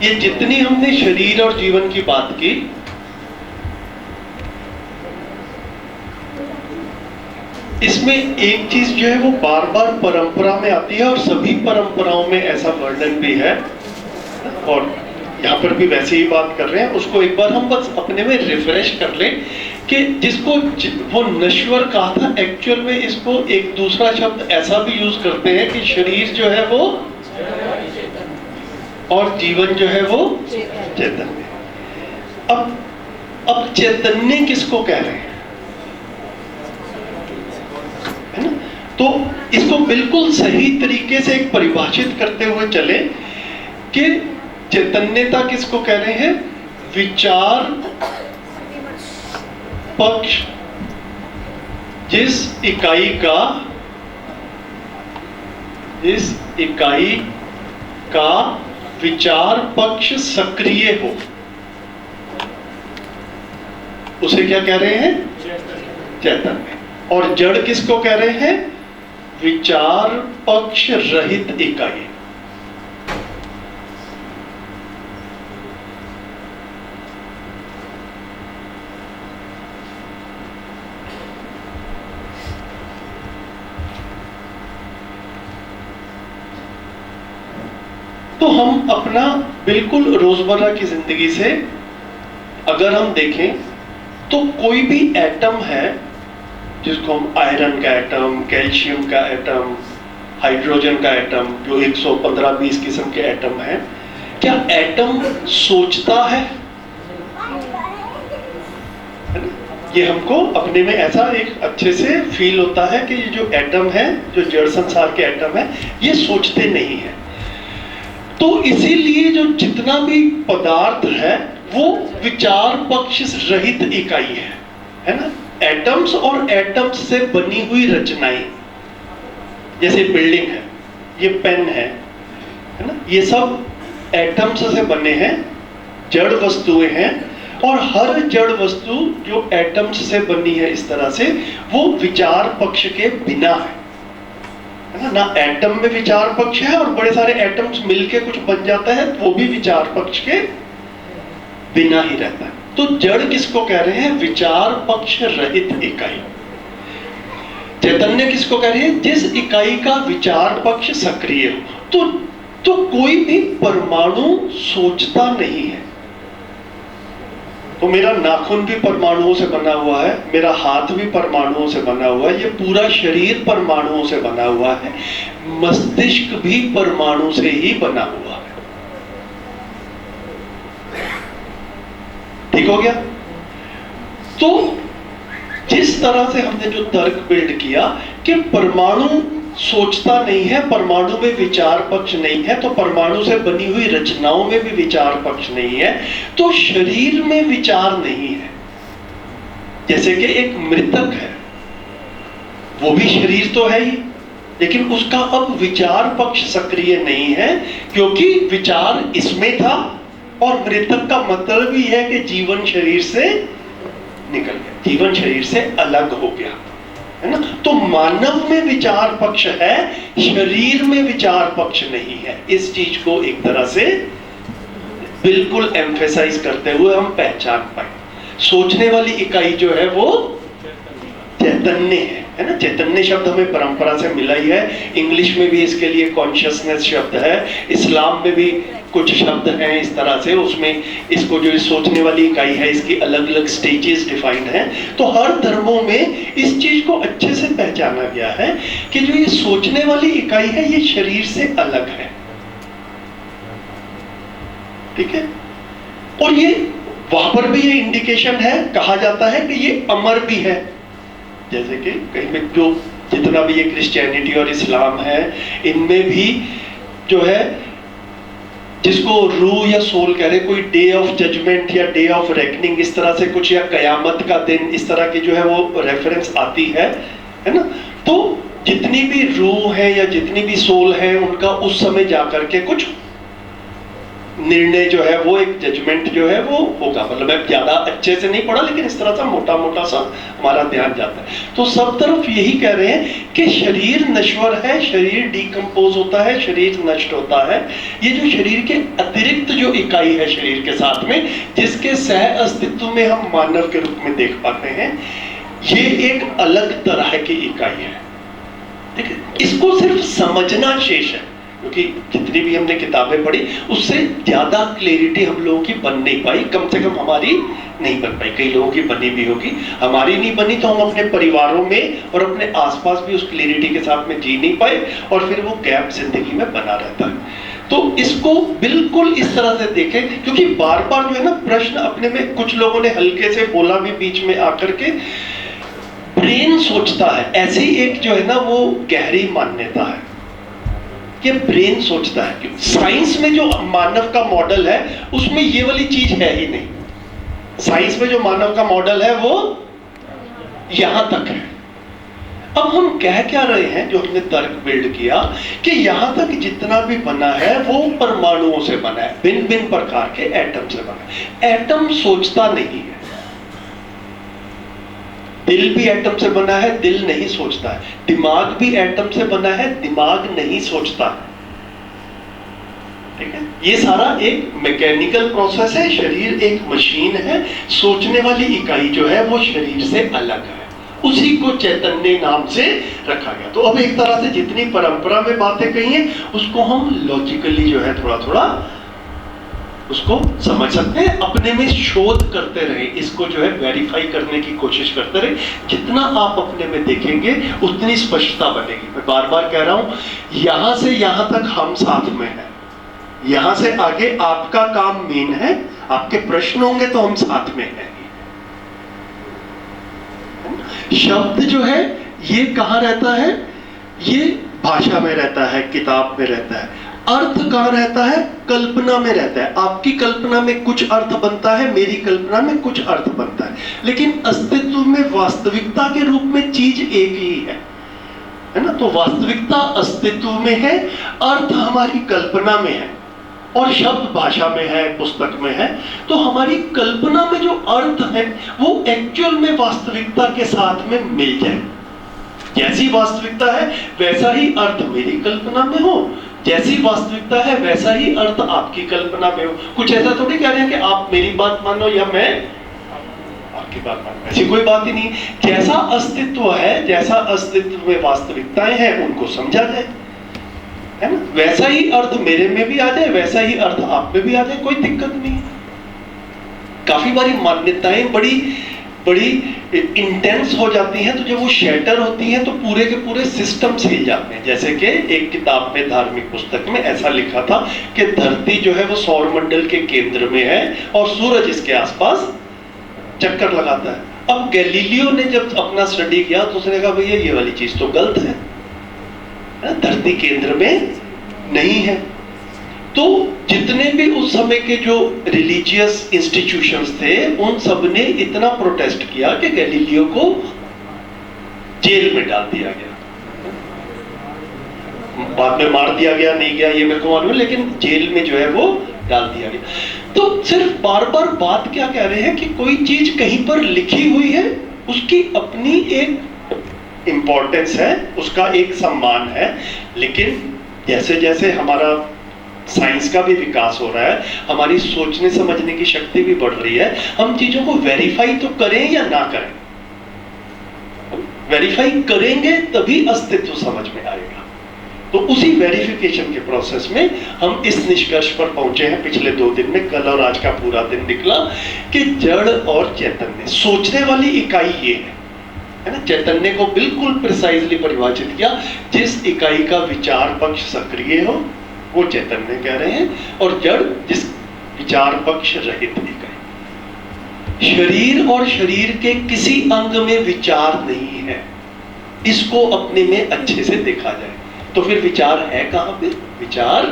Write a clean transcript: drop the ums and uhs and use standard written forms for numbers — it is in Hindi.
ये जितनी हमने शरीर और जीवन की बात की, इसमें एक चीज जो है वो बार बार परंपरा में आती है और सभी परंपराओं में ऐसा वर्णन भी है, और यहाँ पर भी वैसे ही बात कर रहे हैं। उसको एक बार हम बस अपने में रिफ्रेश कर लें कि जिसको वो नश्वर कहा था, एक्चुअल में इसको एक दूसरा शब्द ऐसा भी यूज करते हैं कि शरीर जो है वो और जीवन जो है वो चैतन्य। अब चैतन्य किसको कह रहे हैं, है ना? तो इसको बिल्कुल सही तरीके से एक परिभाषित करते हुए चले कि चैतन्यता किसको कह रहे हैं? विचार पक्ष, जिस इकाई का विचार पक्ष सक्रिय हो, उसे क्या कह रहे हैं? चैतन्य। और जड़ किसको कह रहे हैं? विचार पक्ष रहित इकाई। तो हम अपना बिल्कुल रोजमर्रा की जिंदगी से अगर हम देखें तो कोई भी एटम है जिसको हम आयरन का एटम, कैल्शियम का एटम, हाइड्रोजन का एटम, जो 115-20 किस्म के एटम हैं, क्या एटम सोचता है? ये हमको अपने में ऐसा एक अच्छे से फील होता है कि ये जो एटम है, जो जड़ संसार के एटम है, ये सोचते नहीं है। तो इसीलिए जो जितना भी पदार्थ है वो विचार पक्ष रहित इकाई है ना? एटम्स और एटम्स से बनी हुई रचनाएं, जैसे बिल्डिंग है, ये पेन है ना? ये सब एटम्स से बने हैं, जड़ वस्तुएं हैं। और हर जड़ वस्तु जो एटम्स से बनी है इस तरह से, वो विचार पक्ष के बिना है ना? एटम में विचार पक्ष है और बड़े सारे एटम्स मिलके कुछ बन जाता है, वो भी विचार पक्ष के बिना ही रहता है। तो जड़ किसको कह रहे हैं? विचार पक्ष रहित इकाई। चैतन्य किसको कह रहे हैं? जिस इकाई का विचार पक्ष सक्रिय हो। तो कोई भी परमाणु सोचता नहीं है। तो मेरा नाखून भी परमाणुओं से बना हुआ है, मेरा हाथ भी परमाणुओं से बना हुआ है, ये पूरा शरीर परमाणुओं से बना हुआ है, मस्तिष्क भी परमाणु से ही बना हुआ है। ठीक हो गया? तो जिस तरह से हमने जो तर्क बिल्ड किया कि परमाणु सोचता नहीं है, परमाणु में विचार पक्ष नहीं है, तो परमाणु से बनी हुई रचनाओं में भी विचार पक्ष नहीं है, तो शरीर में विचार नहीं है। जैसे कि एक मृतक है, वो भी शरीर तो है ही, लेकिन उसका अब विचार पक्ष सक्रिय नहीं है, क्योंकि विचार इसमें था। और मृतक का मतलब ही है कि जीवन शरीर से निकल गया, जीवन शरीर से अलग हो गया, है ना? तो मानव में विचार पक्ष है, शरीर में विचार पक्ष नहीं है। इस चीज को एक तरह से बिल्कुल एम्फेसाइज करते हुए हम पहचान पाए। सोचने वाली इकाई जो है वो चैतन्य है ना? चैतन्य शब्द हमें परंपरा से मिला ही है। इंग्लिश में भी इसके लिए कॉन्शियसनेस शब्द है, इस्लाम में भी कुछ शब्द हैं इस तरह से, उसमें इसको जो सोचने वाली इकाई है इसकी अलग अलग स्टेजेस डिफाइंड हैं। तो हर धर्मों में इस चीज को अच्छे से पहचाना गया है कि जो ये सोचने वाली इकाई है ये शरीर से अलग है। ठीक है? और ये वहां पर भी ये इंडिकेशन है, कहा जाता है कि ये अमर भी है। जैसे कि कहीं पे जो जितना भी ये क्रिश्चियनिटी और इस्लाम है, इनमें भी जो है जिसको रूह या सोल कह रहे, कोई डे ऑफ जजमेंट या डे ऑफ रेकनिंग इस तरह से कुछ, या कयामत का दिन, इस तरह की जो है वो रेफरेंस आती है ना? तो जितनी भी रूह है या जितनी भी सोल है, उनका उस समय जाकर के कुछ निर्णय जो है वो एक जजमेंट जो है वो होगा। मतलब मैं ज्यादा अच्छे से नहीं पढ़ा, लेकिन इस तरह सा मोटा मोटा सा हमारा ध्यान जाता है। तो सब तरफ यही कह रहे हैं कि शरीर नश्वर है, शरीर डिकम्पोज होता है, शरीर नष्ट होता है। ये जो शरीर के अतिरिक्त जो इकाई है शरीर के साथ में, जिसके सह अस्तित्व में हम मानव के रूप में देख पाते हैं, ये एक अलग तरह की इकाई है। ठीक है, इसको सिर्फ समझना शेष है, क्योंकि जितनी भी हमने किताबें पढ़ी उससे ज्यादा क्लैरिटी हम लोगों की बन नहीं पाई, कम से कम हमारी नहीं बन पाई। कई लोगों की बनी भी होगी, हमारी नहीं बनी, तो हम अपने परिवारों में और अपने आसपास भी उस क्लैरिटी के साथ में जी नहीं पाए, और फिर वो गैप जिंदगी में बना रहता है। तो इसको बिल्कुल इस तरह से देखें, क्योंकि बार बार जो है ना प्रश्न अपने में कुछ लोगों ने हल्के से बोला भी बीच में आकर के, ब्रेन सोचता है, ऐसी एक जो है ना वो गहरी मान्यता है कि ब्रेन सोचता है। कि साइंस में जो मानव का मॉडल है उसमें ये वाली चीज है ही नहीं। साइंस में जो मानव का मॉडल है वो यहां तक है। अब हम कह क्या रहे हैं, जो हमने तर्क बिल्ड किया कि यहां तक जितना भी बना है वो परमाणुओं से बना है, भिन्न भिन्न प्रकार के एटम से बना है। एटम सोचता नहीं है। दिल भी एटम से बना है, दिल नहीं सोचता है। दिमाग भी एटम से बना है, दिमाग नहीं सोचता है। ठीक है, ये सारा एक मैकेनिकल प्रोसेस है। शरीर एक मशीन है, सोचने वाली इकाई जो है वो शरीर से अलग है, उसी को चैतन्य नाम से रखा गया। तो अब एक तरह से जितनी परंपरा में बातें कही हैं उसको हम लॉजिकली जो है थोड़ा थोड़ा उसको समझ सकते हैं, अपने में शोध करते रहे, इसको जो है वेरीफाई करने की कोशिश करते रहे। जितना आप अपने में देखेंगे उतनी स्पष्टता बनेगी। मैं बार बार कह रहा हूं, यहां से यहां तक हम साथ में हैं, यहां से आगे आपका काम मेन है, आपके प्रश्न होंगे तो हम साथ में हैं। शब्द जो है ये कहां रहता है, ये भाषा में रहता है, किताब में रहता है। अर्थ कहां रहता है, कल्पना में रहता है। आपकी कल्पना में कुछ अर्थ बनता है, मेरी कल्पना में कुछ अर्थ बनता है, लेकिन अस्तित्व में वास्तविकता के रूप में चीज एक ही है ना। तो वास्तविकता अस्तित्व में है, अर्थ हमारी कल्पना में है, और शब्द भाषा में है, पुस्तक में है। तो हमारी कल्पना में जो अर्थ है वो एक्चुअल में वास्तविकता के साथ में मिल जाए। जैसी वास्तविकता है वैसा ही अर्थ मेरी कल्पना में हो, जैसी वास्तविकता है वैसा ही अर्थ आपकी कल्पना में हो। कुछ ऐसा थोड़ी कह रहे हैं कि आप मेरी बात मानो या मैं आपकी बात मानो, ऐसी कोई बात ही नहीं। जैसा अस्तित्व है, जैसा अस्तित्व में वास्तविकताएं हैं उनको समझा जाए, है ना। वैसा ही अर्थ मेरे में भी आ जाए, वैसा ही अर्थ आप में भी आ जाए, कोई दिक्कत नहीं। काफी बारी मान्यताएं बड़ी बड़ी इंटेंस हो जाती हैं, तो जब वो शैटर होती हैं तो पूरे के पूरे सिस्टम हिल जाते हैं। जैसे कि एक किताब में, धार्मिक पुस्तक में ऐसा लिखा था कि धरती जो है वो सौर मंडल के केंद्र में है और सूरज इसके आसपास चक्कर लगाता है। अब गैलीलियो ने जब अपना स्टडी किया तो उसने कहा भैया ये वाली चीज तो गलत है, धरती केंद्र में नहीं है। तो जितने भी उस समय के जो रिलीजियस इंस्टीट्यूशंस थे उन सब ने इतना प्रोटेस्ट किया कि गैलीलियो को जेल में डाल दिया गया। बाद में मार दिया गया, नहीं गया ये मेरे को मालूम है, लेकिन जेल में जो है वो डाल दिया गया। तो सिर्फ बार बार बात क्या कह रहे हैं कि कोई चीज कहीं पर लिखी हुई है, उसकी अपनी एक इंपॉर्टेंस है, उसका एक सम्मान है। लेकिन जैसे जैसे हमारा साइंस का भी विकास हो रहा है, हमारी सोचने समझने की शक्ति भी बढ़ रही है, हम चीजों को वेरीफाई तो करें या ना करें। वेरीफाई करेंगे तभी अस्तित्व समझ में आएगा। तो उसी वेरिफिकेशन के प्रोसेस में हम इस निष्कर्ष पर पहुंचे हैं पिछले 2 दिन में। कल और आज का पूरा दिन निकला कि जड़ और चैतन्य, सोचने वाली इकाई ये है ना। चैतन्य को बिल्कुल प्रिसाइजली परिभाषित किया, जिस इकाई का विचार पक्ष सक्रिय हो वो चैतन्य कह रहे हैं, और जड़ जिस विचार पक्ष रहित इकाई। शरीर और शरीर के किसी अंग में विचार नहीं है, इसको अपने में अच्छे से देखा जाए। तो फिर विचार है कहां पे? विचार